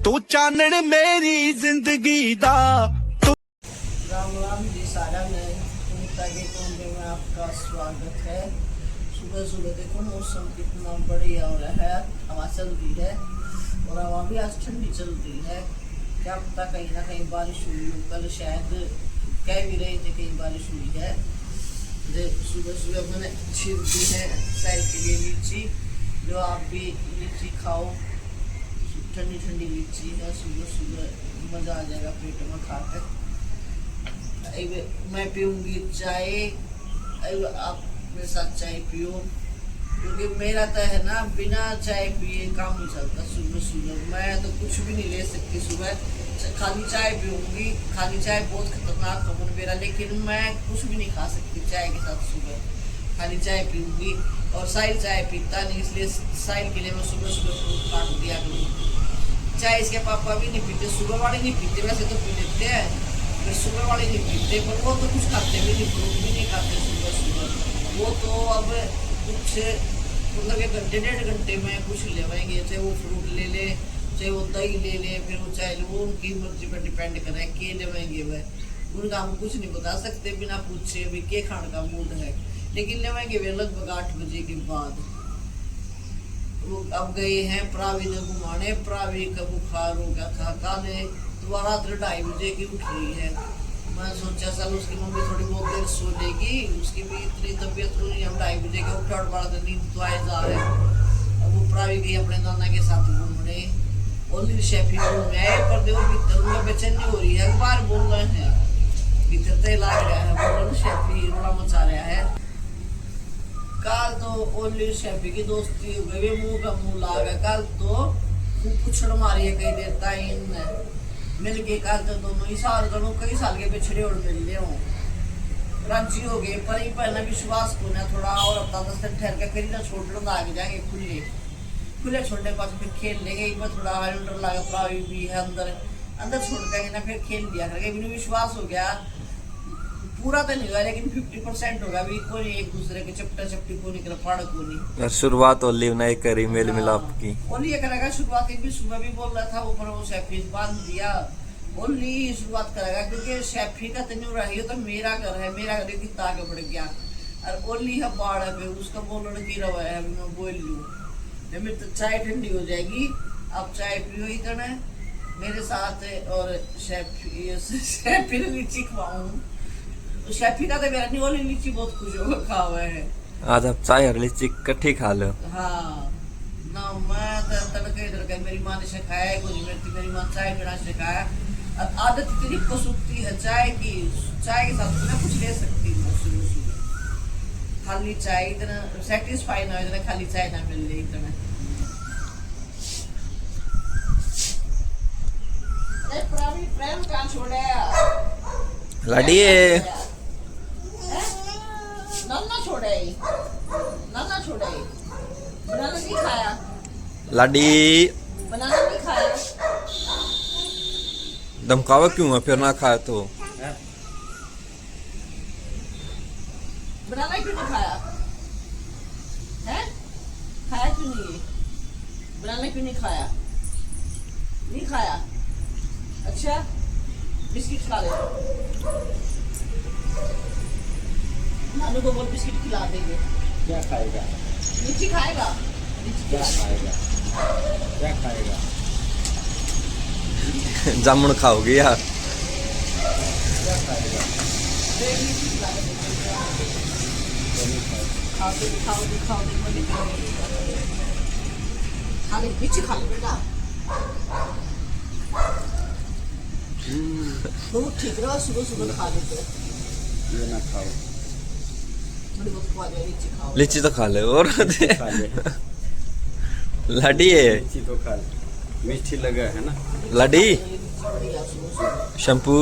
तू चानन मेरी जिंदगी दा। राम राम जी सारा ने सुनीता के कमरे में आपका स्वागत है। सुबह सुबह देखो मौसम कितना बढ़िया हो रहा है, हवा चल रही है और हवा भी आज ठंडी चल रही है। क्या पता कहीं ना कहीं बारिश हुई हो, कल शायद कह भी रहे थे कहीं बारिश हुई है। सुबह सुबह मैंने छील दी है साइड के लिए लीची, जो आप भी लीची खाओ, ठंडी ठंडी लीची है। सुबह सुबह मज़ा आ जाएगा पेट में खाकर। मैं पीऊँगी चाय, आप मेरे साथ चाय पियो, क्योंकि मेरा तो है ना बिना चाय पिए काम नहीं चलता। सुबह सुबह मैं तो कुछ भी नहीं ले सकती, सुबह खाली चाय पीऊँगी। खाली चाय बहुत खतरनाक है मेरा, लेकिन मैं कुछ भी नहीं खा सकती चाय के साथ। सुबह खाली चाय पीऊँगी और साहिल चाय पीता नहीं, इसलिए साहिल के लिए मैं सुबह सुबह फ्रूट काट दिया करूँगी। चाय इसके पापा भी नहीं पीते, सुबह वाले नहीं पीते, वैसे तो पी लेते हैं, फिर सुबह वाले नहीं पीते, पर वो तो कुछ खाते भी नहीं, फ्रूट भी नहीं खाते सुबह सुबह। वो तो अब कुछ मतलब 1 घंटे 1.5 घंटे में कुछ लेवाएंगे, चाहे वो फ्रूट ले ले, चाहे वो दही ले ले, फिर वो चाहे वो उनकी मर्जी पर डिपेंड करें के लेवाएंगे। वह उनका हम कुछ नहीं बता सकते बिना पूछे भी के खाने का मूड है, लेकिन लेवाएंगे वे लगभग 8 बजे के बाद। वो अब गए हैं प्रावी ने घुमाने, प्रावी का बुखार हो गया था कल, दोबारा रात 2:30 बजे की उठ रही है। मैं सोचा चल उसकी मम्मी थोड़ी बहुत देर सो लेगी, उसकी भी इतनी तबीयत नहीं, हम 2:30 बजे के उठा और बड़ा नींद तो आए जा रहे। अब वो प्रावी गई अपने नाना के साथ घूमने, ओनली शेफी में आए, पर देखो भीतर में बेचैनी हो रही है, बाहर बोल रहे हैं, भीतर तो लग रहा है, बोलो शेफी रोड़ा मचा रहा है। कल तो ओनली शेफी की दोस्ती हो गई, मुंह का मुंह ला गया। कल तो पुछड़ मारी है कई देर तक मिल के, कल तो दोनों ही साल दोनों कई साल के पिछड़े और मिल रहे हो, राजी हो गए। पर ही पहले विश्वास को ना थोड़ा और हफ्ता 10 दिन ठहर के फिर ना छोड़ लो, आगे जाएंगे खुले खुले छोड़ने के बाद फिर खेल लेंगे। एक बार थोड़ा डर लगा, प्रावी भी है अंदर अंदर छोड़ देंगे ना, फिर खेल लिया करेंगे। इन्हें विश्वास हो गया, पूरा तो नहीं हुआ लेकिन 50% होगा। अभी कोई एक दूसरे के चपटा चपटी को नहीं पड़ को नहीं। शुरुआत ओली नहीं करी मेल मिलाप की, ओली ये करेगा शुरुआत। भी सुबह भी बोल रहा था वो, पर वो शेफी बांध दिया, ओली शुरुआत करेगा, क्योंकि शेफी का तनु रही हो तो मेरा घर है, मेरा घर कितना आगे बढ़ गया। और ओली है बाढ़ है, उसका बोलने की रवा है, अभी मैं बोल लूँ मेरी तो चाय ठंडी हो जाएगी। आप चाय पियो ही करना मेरे साथ, और शेफी लीची खवाऊँ। शेफी का तो मेरा नहीं, ओली लीची बहुत खुश होकर खा हुआ है। आज आप चाय और लीची इकट्ठी खा लो। हाँ ना, मैं तो तड़के तड़के मेरी माँ ने सिखाया, कुछ मेरी माँ चाय पीना सिखाया। अब आदत इतनी कसुकती है चाय की, चाय के साथ मैं कुछ ले सकती हूँ सुबह सुबह। खाली चाय इतना सेटिस्फाई ना हो, इतना खाली चाय ना मिल रही इतना। प्रेम कहाँ छोड़े लड़िए नन्ना छोड़े, नन्ना छोड़े, बनाना नहीं खाया, लाडी बनाना नहीं खाया। धमकावा क्यों है फिर ना खाया तो? बनाना क्यों नहीं खाया है? खाया क्यों नहीं? बनाना क्यों नहीं खाया? नहीं खाया, अच्छा बिस्किट खा ले। नानू को बोल बिस्किट खिला देंगे। क्या खाएगा? लीची खाएगा, लीची क्या खाएगा? क्या खाएगा? जामुन खाओगे यार? क्या खाएगा? लीची खिला देंगे। खाओ खा ले, लीची खा ले बेटा। तो ठीक रहा, सुबह सुबह खा लेते। ये ना खाओ, लीची तो खा ले और खा ले। लाडी है, लीची तो खा ले, मीठी लगा है ना। लाडी शैम्पू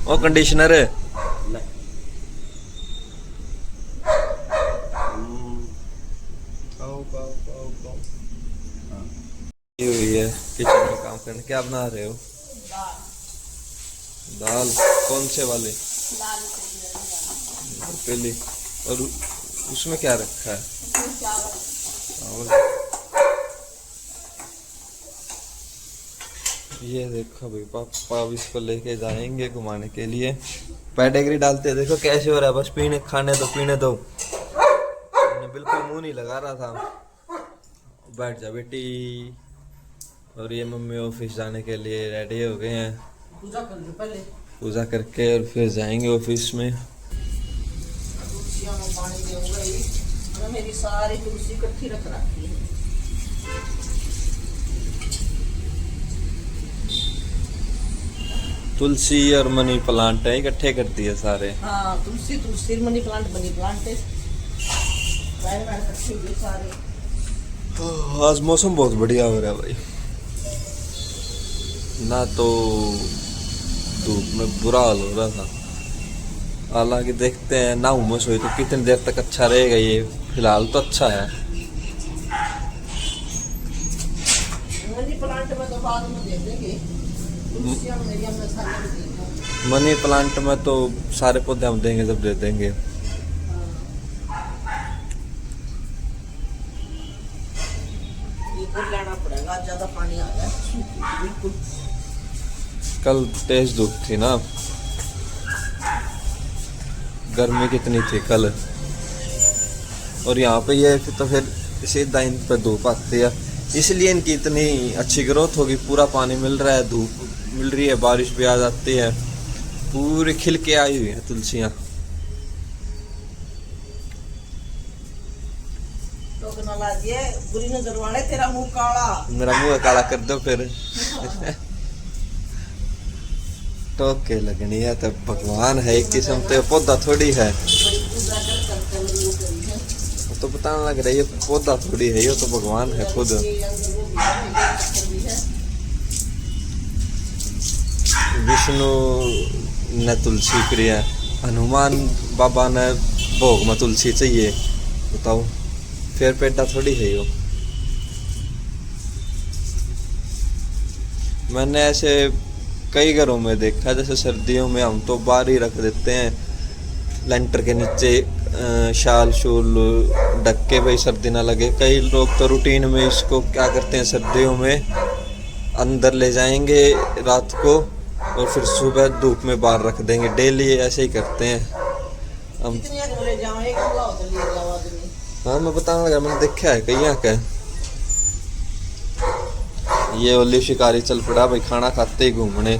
और कंडीशनर ले। खाओ खाओ खाओ खाओ। हाँ। ये हुई है किचन में काम करने। क्या बना रहे हो? दाल कौन से वाले? पहले। और उसमें क्या रखा है? चावल। ये देखो भाई पापा अब इसको लेके जाएंगे घुमाने के लिए। पेडिग्री डालते हैं, देखो कैसे हो रहा है, बस पीने खाने दो पीने दो। मैंने बिल्कुल मुंह नहीं लगा रहा था। बैठ जा बेटी। और ये मम्मी ऑफिस जाने के लिए रेडी हो गए हैं। पूजा कर लो पहले, पूजा करके और फिर जाएंगे ऑफिस में। तुलसियां में पानी दूंगा ही। मैंने मेरी सारी तुलसी इकट्ठी रख रखी है। तुलसी और मनी प्लांट है, इकट्ठे करती है सारे। हाँ तुलसी मनी प्लांट है इकट्ठे हुए सारे। आज मौसम बहुत बढ़िया हो रहा है भाई, ना तो धूप में बुरा हाल हो रहा था। हालांकि देखते हैं ना उमस हुई तो कितनी देर तक अच्छा रहेगा। ये फिलहाल तो अच्छा है। मनी प्लांट में तो बाद में दे देंगे। तुलसियां मेरी हमने सारी देंगे। मनी प्लांट में तो सारे पौधे हम देंगे जब दे देंगे। ये लेना पड़ेगा, ज्यादा पानी आ गया बिल्कुल। कल तेज धूप थी ना, गर्मी कितनी थी कल। और यहाँ पे ये तो फिर सीधा इन पे धूप आती है, इसलिए इनकी इतनी अच्छी ग्रोथ होगी। पूरा पानी मिल रहा है, धूप मिल रही है, बारिश भी आ जाती है, पूरी खिल के आई हुई है तुलसियाँ। बुरी नजर वाले, तेरा मुंह काला। मेरा मुंह काला कर दो फिर। टोके लगनी है तो भगवान है एक किस्म तो पौधा थोड़ी है। तो बताने लग रहा है ये पौधा थोड़ी है, ये तो भगवान है खुद। विष्णु ने तुलसी प्रिय, हनुमान बाबा ने भोग में तुलसी चाहिए। बताओ फिर पेटा थोड़ी है यो। मैंने ऐसे कई घरों में देखा, जैसे सर्दियों में हम तो बाहर ही रख देते हैं लेंटर के नीचे, शाल शूल ढक के, भाई सर्दी ना लगे। कई लोग तो रूटीन में इसको क्या करते हैं, सर्दियों में अंदर ले जाएंगे रात को और फिर सुबह धूप में बाहर रख देंगे। डेली ऐसे ही करते हैं हम। हाँ मैं बताने लगा, मैंने देखा है कई यहाँ का। ये ओली शिकारी चल पड़ा भाई, खाना खाते ही घूमने।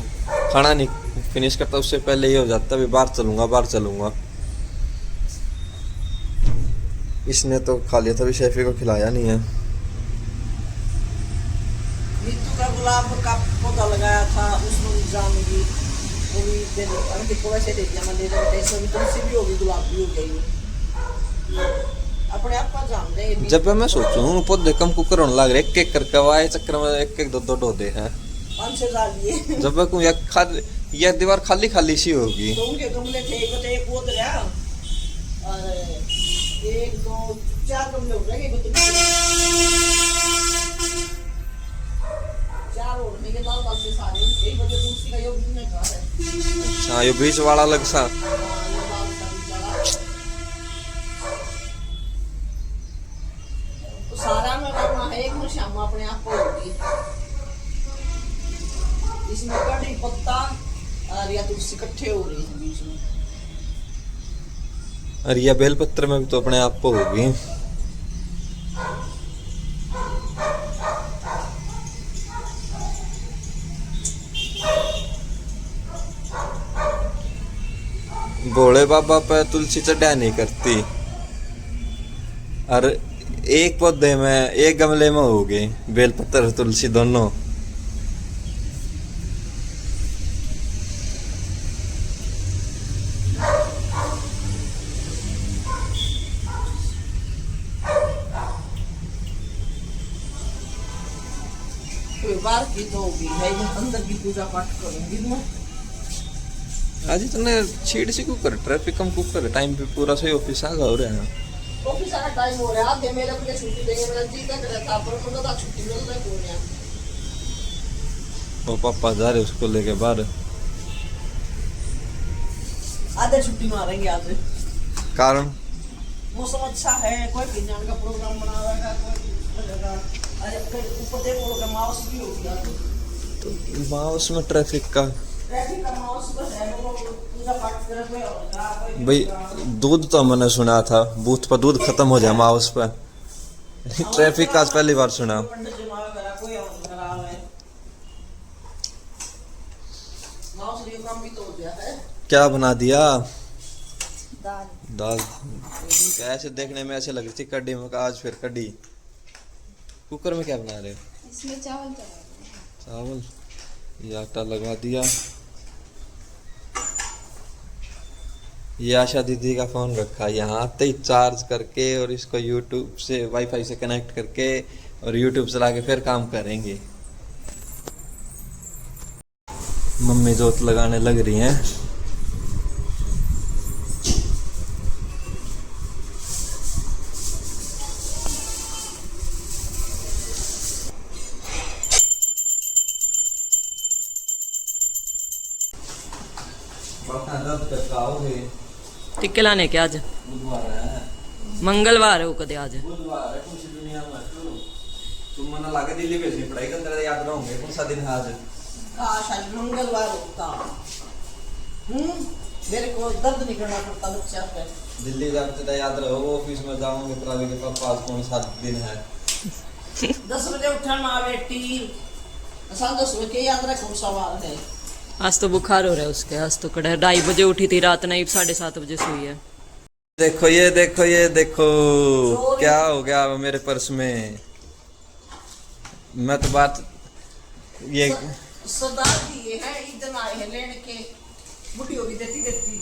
खाना नहीं फिनिश करता उससे पहले ये हो जाता है बाहर चलूंगा। इसने तो खा लिया था, भी शेफी को खिलाया नहीं है। नीतू का गुलाब का पौधा लगाया था, उसमें भी जाऊंगी, वो भी वैसे दे दिया मैंने। इसमें भी तुलसी भी होगी, गुलाब भी हो गई, अपने आप का जाम दे। जब मैं सोचूं पौधे कम कुकर होने लग रहे, एक करके वाए चक्कर में एक दो डोदे हैं 5-6 साल लिए। जब मैं कहूँ यह दीवार खाली सी होगी। तो उनके गमले थे, एक वो रहा और 1 2 4 गमले हो गए। 4 और मेरे लाल से सारे एक बजे दूसरी का योग में घर है। अच्छा ये बीच वाला अलग सा। सारा में करना है, एक में शाम अपने आप को होगी। इसमें कड़ी पत्ता और या तुलसी इकट्ठे हो रही है बीच में। और यह बेलपत्र में भी तो अपने आप को होगी। भोले बाबा पे तुलसी चढ़ा नहीं करती। और एक पौधे में, एक गमले में हो गए बेलपत्र और तुलसी दोनों। बाहर की तो होगी है, अंदर की पूजा पाठ करूंगी मैं। आज इतने छीड़ से क्यों कर, ट्रैफिक कम क्यों कर, टाइम पे पूरा सही ऑफिस आ हो रहा है। ऑफिस आना टाइम हो रहा है, आधे मेरे अपने छुट्टी देंगे, मेरा जी तक रहता पर मुझे तो छुट्टी मिल रही कौन है। वो पापा जा रहे उसको लेके बाहर। आधे छुट्टी मारेंगे आज, कारण मौसम अच्छा है, कोई विज्ञान का प्रोग्राम बना रहेगा, कोई अरे ऊपर देखो कि माउस भी हो गया। तो माउस में ट्रैफिक का ट्रैफिक का माउस बस है वो पूजा पाठ कर कोई और भाई। दूध तो मैंने सुना था बूथ पर दूध खत्म हो जाए माउस पर। ट्रैफिक का आज पहली बार सुना। पंडित जी मावे करा कोई और करा है माउस ये काम भी तो हो गया है। क्या बना दिया? दाल दाल। ऐसे देखने में ऐसे लग रही थी कढ़ी में, आज फिर कढ़ी। कुकर में क्या बना रहे हो? इसमें चावल चढ़ा चावल। ये आटा लगा दिया। ये आशा दीदी का फोन रखा यहाँ आते ही चार्ज करके और इसको यूट्यूब से वाईफाई से कनेक्ट करके और यूट्यूब चला के फिर काम करेंगे। मम्मी जोत लगाने लग रही हैं। टिक्के लाने के आज बुधवार है। मंगलवार है वो कदे आज बुधवार है। कौन सी दुनिया में तुम मना लागे दिल्ली भेजनी पड़ेगी तेरा याद रहोगे कौन सा दिन है आज? काश आज मंगलवार होता। मेरे को दर्द नहीं करना पड़ता बच्चा पे। दिल्ली जाते तो याद रहो ऑफिस में जाऊंगे प्रवी के पापा आज कौन सा दिन है। 10 बजे उठना बेटी 10:30 बजे याद रख कौन सा वार है। आज तो बुखार हो रहा है उसके। आज तो कड़ा 2:30 बजे उठी थी रात नहीं 7:30 बजे सोई है। देखो ये देखो ये देखो क्या हो गया मेरे पर्स में। मैं तो बात ये सरदार जी ये है इधर आए हैं लेने के बुढ़ी होगी देती देती।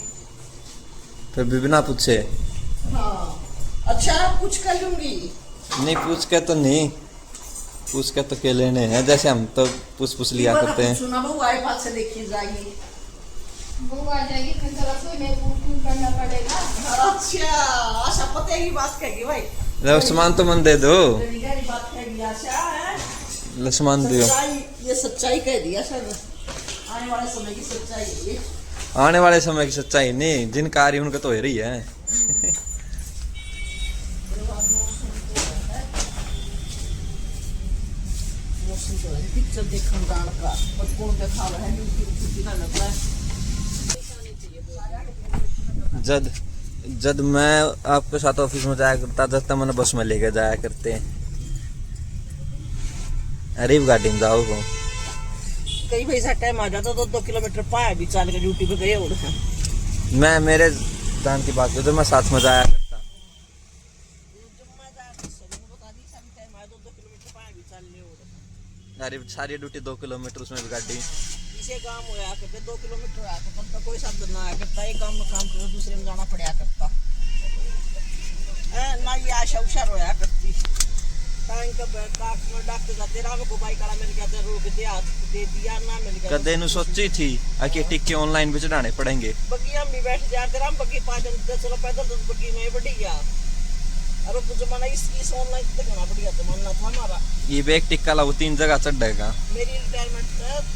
फिर भी बिना पूछे। हाँ अच्छा कुछ कर लूंगी। नहीं पूछ के तो नहीं, पूछ के तो के लेने हैं जैसे हम तो पूछ लिया करते हैं। सुना बहु आए पास से देखी जाएगी। वो आ जाएगी फिर तो रसोई में पूछ करना पड़ेगा। अच्छा आशा पते की बात कहेगी भाई। सामान तो मन दे दो। तेरी गहरी बात कहेगी आशा है। लक्ष्मण दियो। सच्चाई ये सच्चाई कह दिया सर। आने वाले समय की सच्चाई है ये। आने वाले समय की सच्चाई नहीं जिन कार्य उनका तो हो रही है। पिक्चर देखने जान का और कौन देखा रहा है यूट्यूब ना लग रहा है। जब मैं आपके साथ ऑफिस में जाया करता जब तक मैंने बस में लेके जाया करते हैं। अरीब गाड़ी में जाओ को कई पैसा टाइम आ जाता तो 2 किलोमीटर पाया भी चाल के ड्यूटी पे गए और मैं मेरे जान की बात तो मैं साथ में जाया करता। अरे सारी ड्यूटी 2 किलोमीटर उसमें भी गाड़ी इसे काम होया करते 2 किलोमीटर आया करता कोई शब्द ना आया करता एक काम में काम कर दूसरे में जाना पड़ा करता ना ये आशा उशार होया करती टाइम का बैठ में डॉक्टर जाते राम को बाइक वाला मिल गया तो रोक दिया दे दिया ना मिल गया। कदे नु सोची थी कि टिक्के ऑनलाइन भी चढ़ाने पड़ेंगे। बगी हम भी बैठ जाते राम बगी 5 चलो पैदल तो बगी में बढ़ी गया और तो जमाना इस ऑनलाइन तो करना बढ़िया तो मानना था हमारा। ये बैग टिक्का ला वो 3 जगह चढ़ेगा। मेरी रिटायरमेंट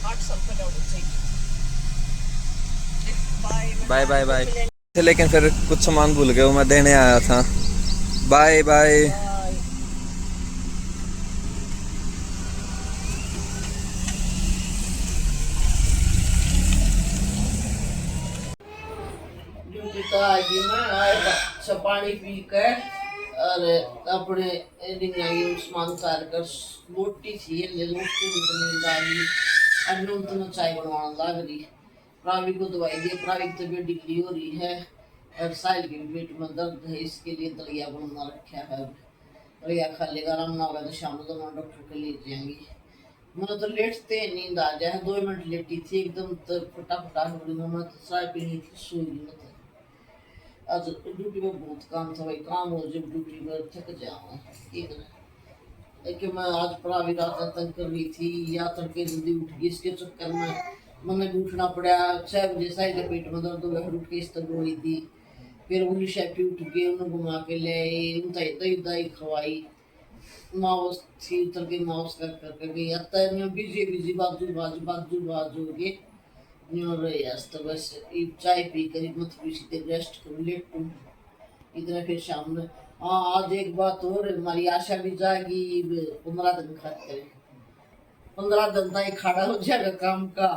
8 साल पहले होनी चाहिए। Bye bye bye. लेकिन फिर कुछ सामान भूल गए मैं देने आया था। Bye bye. पानी पी कर और अपने उस्मान उतार कर रोटी थी चाय बनवाना लग रही। प्रावी को दवाई दी। प्रावी की तबीयत ढीली हो रही है और साहिल के पेट में दर्द है इसके लिए दलिया बनवा रखा है। दलिया खा लेगा आराम ना होगा तो शाम को डॉक्टर के ले जाएंगी। मैंने तो लेटते नींद आ जाए 2 मिनट लेटी थी एकदम तो फटाफटा हो रही। मैं तो चाय पीनी थी सोई नहीं। आज ड्यूटी में बहुत काम था भाई। काम हो जब ड्यूटी में थक जाऊँ कि मैं आज प्रावी रात तंग कर रही थी या तड़के जल्दी उठ गई इसके चक्कर में मैंने भी उठना पड़ा। 6 बजे साइड के पेट में दर्द हुआ उठ के इस तक रोई थी। फिर उन्हीं शेफी उठ के उन्हें घुमा के ले आई दही दही खवाई माउस थी तड़के माउस कर करके गई। आता बिजी बिजी बाजू के तो बस चाय पी कर मत पीछे रेस्ट करूँ लेटूँ इतना फिर शाम में। हाँ आज एक बात और हमारी आशा भी जाएगी 15 दिन खाते 15 दिन तक खड़ा हो जाएगा काम का,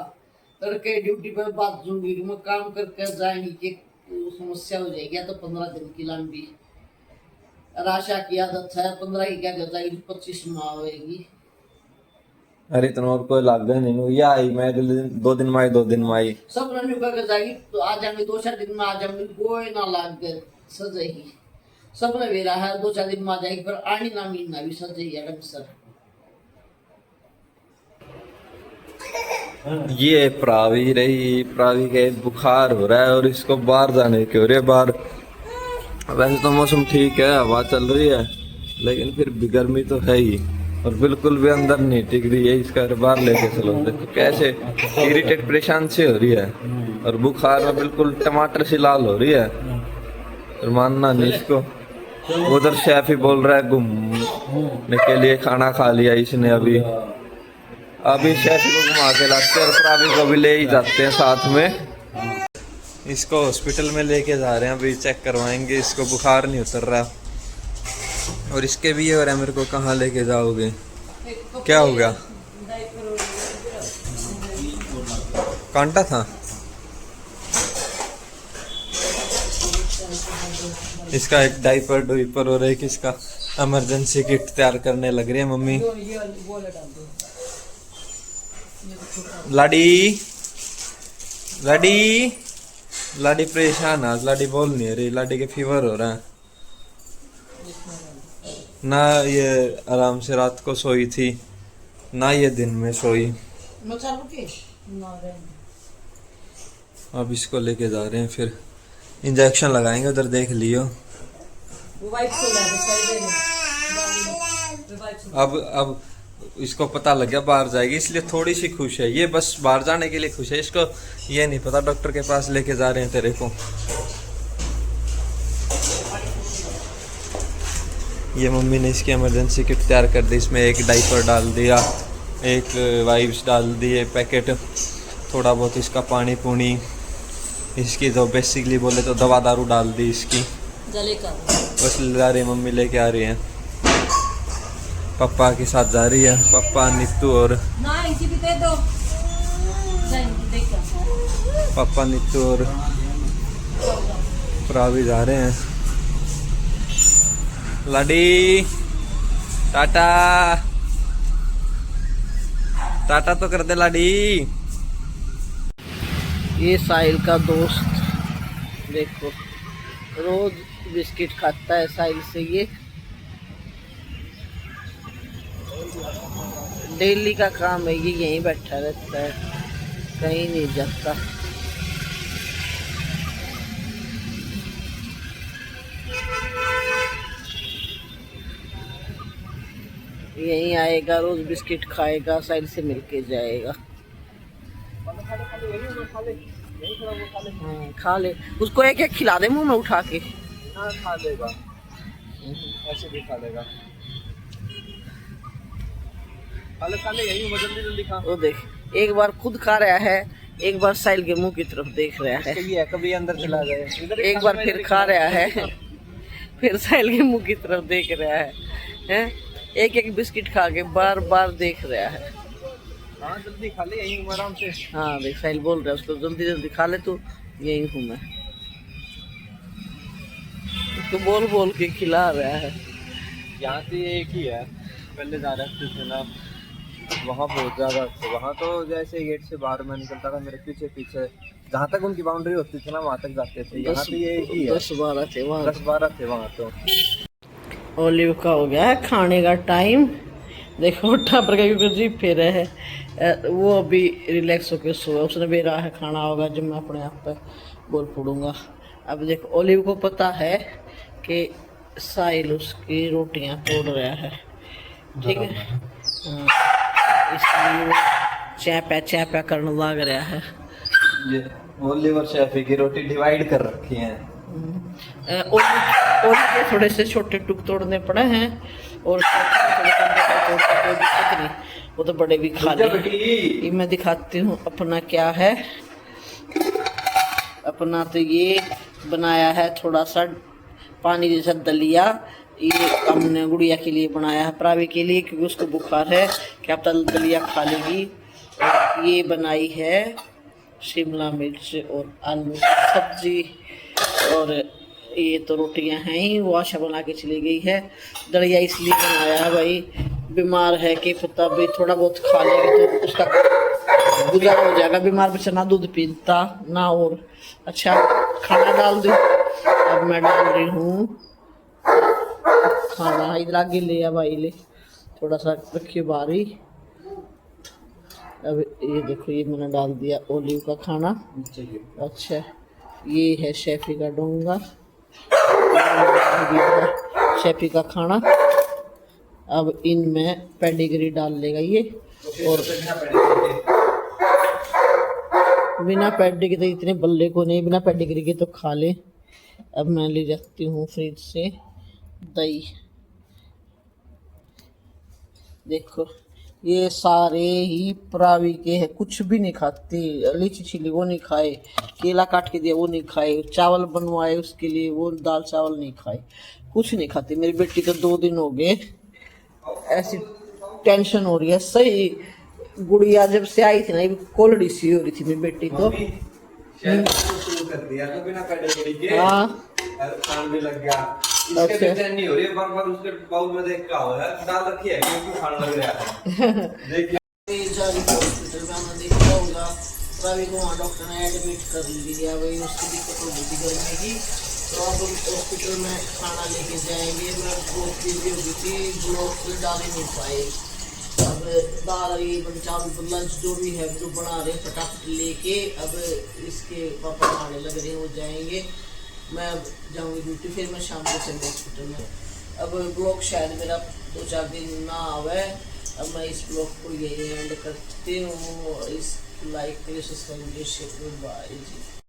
तड़के ड्यूटी पर बात दूंगी मैं काम करके जाएंगी कि समस्या हो जाएगी। तो 15 दिन की लंबी आशा की आदत है, 15 की क्या कर जाएगी, 25 माह होएगी। अरे इतना और कोई लाग गया नहीं ये आई मैं 2 दिन में आई 2 दिन में आई सब रन्यू कर जाएगी तो आ जाएंगे 2-4 दिन में आ जाएंगे, कोई ना लाग गए सजेगी सब ने वेरा है 2-4 दिन में आ जाएगी, पर आनी ना महीना भी सजेगी अगर सर। ये प्रावी रही, प्रावी के बुखार हो रहा है और इसको बाहर जाने की हो रही है। बाहर वैसे तो मौसम ठीक है, हवा चल रही है, लेकिन फिर भी गर्मी तो है ही और बिल्कुल भी अंदर नहीं टिक रही है। इसका बाहर लेके चलो देखो कैसे इरिटेट परेशान से हो रही है और बुखार में बिल्कुल टमाटर सी लाल हो रही है और मानना नहीं इसको। उधर शेफ ही बोल रहा है घूमने के लिए, खाना खा लिया इसने अभी शेफ को घुमा के लाते हैं और प्रावी को भी ले ही जाते हैं साथ में। इसको हॉस्पिटल में लेके जा रहे हैं, अभी चेक करवाएंगे, इसको बुखार नहीं उतर रहा और इसके भी ये हो रहा है। मेरे को कहाँ लेके जाओगे, क्या हो गया, कांटा था इसका, एक डाइपर डुइपर और एक इसका इमरजेंसी किट तैयार करने लग रही है मम्मी। लाडी लाडी लाडी परेशान आज, लाडी बोल नहीं रही, लाडी के फीवर हो रहा है ना, ये आराम से रात को सोई थी ना ये दिन में सोई। अब इसको लेके जा रहे हैं, फिर इंजेक्शन लगाएंगे, उधर देख लियो। अब इसको पता लग गया बाहर जाएगी, इसलिए थोड़ी सी खुश है ये, बस बाहर जाने के लिए खुश है। इसको ये नहीं पता डॉक्टर के पास लेके जा रहे हैं तेरे को। ये मम्मी ने इसकी इमरजेंसी किट तैयार कर दी, इसमें एक डाइपर डाल दिया, एक वाइप्स डाल दिए पैकेट, थोड़ा बहुत इसका पानी पुनी, इसकी तो बेसिकली बोले तो दवा दारू डाल दी इसकी, बस ला रही मम्मी लेके आ रही है। पापा के साथ जा रही है, पापा नीतू और पापा नीतू और प्रावी जा रहे हैं। लाडी टाटा टाटा तो कर दे लाडी। ये साहिल का दोस्त देखो रोज बिस्किट खाता है साहिल से, ये डेली का काम है, ये यहीं बैठा रहता है, कहीं नहीं जाता। यहीं आएगा, रोज बिस्किट खाएगा, साइड से मिलके जाएगा। हाँ, खा ले, उसको एक एक खिला दे मुंह में उठा के। हाँ खा लेगा, ऐसे भी खा लेगा, खा ले यही जल्दी जल्दी खा। वो देख, एक बार खुद खा रहा है, एक बार साइल के मुंह की तरफ देख रहा है, ये कभी अंदर चला गया, एक बार फिर खा रहा है, फिर साइल के मुंह की तरफ देख रहा है? एक एक बिस्किट खा के बार बार देख रहा है। हाँ जल्दी खा ले यही आराम से। हाँ देख, साहिल बोल रहा है उसको जल्दी जल्दी खा ले, तू यही हूँ मैं, उसको बोल बोल के खिला रहा है। यहाँ से एक ही है, पहले जा रहे थे ना वहाँ बहुत ज़्यादा थे, वहाँ तो जैसे गेट से बाहर में निकलता था मेरे पीछे पीछे, जहाँ तक उनकी बाउंड्री होती थी ना वहाँ तक जाते थे। यहाँ तो ये ही है, 10-12 थे वहाँ, 10-12 थे वहाँ तो। ओलिव का हो गया है खाने का टाइम, देखो उठा पर क्योंकि जी फिर है, वो अभी रिलैक्स होकर सोया, उसने भी रहा है खाना होगा जब मैं अपने आप पे बोल पड़ूंगा। अब देखो ओलिव को पता है कि साहिल उसकी रोटियां तोड़ रहा है, ठीक है, इसलिए वो चैपा करने लग रहा है। ये ओलिव और शेफी की रोटी डिवाइड कर रखी है। ओलिव के थोड़े से छोटे टुक तोड़ने पड़े हैं और कोई दिक्कत नहीं, वो तो बड़े भी खा ले। मैं दिखाती हूँ अपना क्या है। अपना तो ये बनाया है थोड़ा सा पानी जैसा दलिया, ये हमने गुड़िया के लिए बनाया है, प्रावी के लिए, क्योंकि उसको बुखार है, क्या पता दलिया खा लेगी। और ये बनाई है शिमला मिर्च और आलू की सब्जी, और ये तो रोटियां हैं ही, वो आशा बना के चली गई है। दलिया इसलिए बनाया है भाई, बीमार है कि पता भाई थोड़ा बहुत खा लेगी तो उसका गुजारा हो जाएगा। बीमार बच्चा ना दूध पीता ना और अच्छा खाना डाल दे। अब मैं डाल रही हूँ खाना, इधर आगे ले आ भाई, ले थोड़ा सा रखिए बारी। अब ये देखो, ये मैंने डाल दिया ओलिव का खाना। अच्छा, ये है शेफी का डोंगा, शेफी का खाना। अब इनमें पेडिग्री डाल लेगा ये, और बिना पेडिग्री के इतने बल्ले को नहीं, बिना पेडिग्री के तो खा ले। अब मैं ले जाती हूँ फ्रिज से दही। देखो ये सारे ही प्रावी के हैं, कुछ भी नहीं खाते। लीची छिली वो नहीं खाए, केला काट के दिया वो नहीं खाए, चावल बनवाए उसके लिए वो दाल चावल नहीं खाए, कुछ नहीं खाते। मेरी बेटी तो 2 दिन हो गए, ऐसी टेंशन हो रही है। सही गुड़िया जब से आई थी ना, ये कोलड़ी सी हो रही थी मेरी बेटी तो। शुरू कर दिया तो बिना पेडिग्री के हाँ खान भी लग गया। इसके बेचैन नहीं हो रही है, बार-बार उसके बाउल में देख क्या हो रहा है, डाल रखी है क्योंकि खाने लग रहा है। देखिए हॉस्पिटल में हमने देखा होगा, रवि को वहाँ डॉक्टर ने एडमिट कर लिया भाई, उसकी दिक्कत हो गई थी गर्मी की। तो अब हॉस्पिटल में खाना लेके जाएंगे। मैं बहुत बिजी हो गई थी, ब्लॉग डाल ही नहीं पाए। अब दाल ये चावल लंच जो भी है जो बना रहे फटाफट लेके, अब इसके पापा खाने लग रहे हैं, वो जाएंगे। मैं अब जाऊँगी ड्यूटी, फिर मैं शाम को चलूँगी हॉस्पिटल में। अब ब्लॉग शायद मेरा 2-4 दिन ना आवे। अब मैं इस ब्लॉग को यही एंड करती हूँ। इस लाइक करिए, सब्सक्राइब करिए, शेयर करिए। बाय जी।